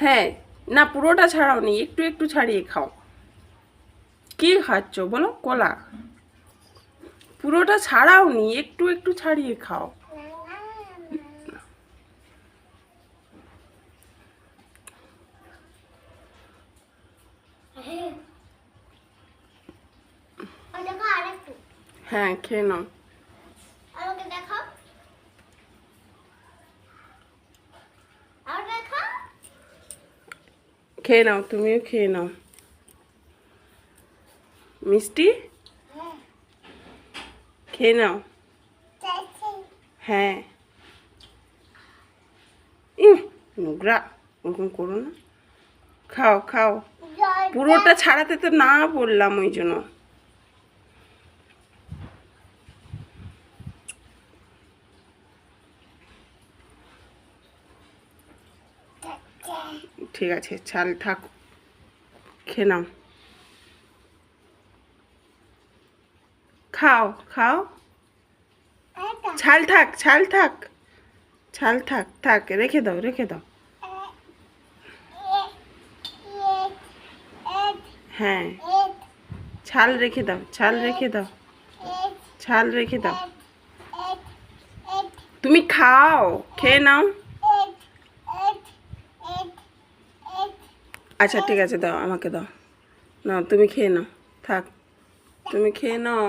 হ্যাঁ, না পুরোটা ছাড়াওনি, একটু একটু ছাড়িয়ে খাও। কি খাচ্ছ বলো? কলা? পুরোটা ছাড়াওনি, একটু একটু ছাড়িয়ে খাও। হ্যাঁ, খেয়ে নাও। খেয়ে নাও, তুমিও খেয়ে নাও। মিষ্টি খেয়ে নাও। হ্যাঁ। নোংরা, ওরকম করো না। খাও খাও। পুরোটা ছাড়াতে তো না বললাম, ওই জন্য। ঠিক আছে, ছাল থাক, খেয়ে নাও। খাও খাও। ছাল থাক, ছাল থাক, ছাল থাক, থাক, রেখে দাও, রেখে দাও। হ্যাঁ, ছাল রেখে দাও, ছাল রেখে দাও, ছাল রেখে দাও। তুমি খাও, খেয়ে নাও। আচ্ছা ঠিক আছে, দাও, আমাকে দাও। না, তুমি খেয়ে নাও, থাক, তুমি খেয়ে নাও।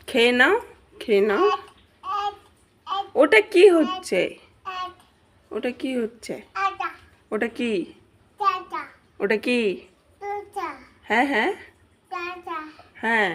খেয়ে নাও, খেয়ে নাও। ওটা কি হচ্ছে? ওটা কি হচ্ছে? ওটা কি? ওটা কি? হ্যাঁ হ্যাঁ হ্যাঁ।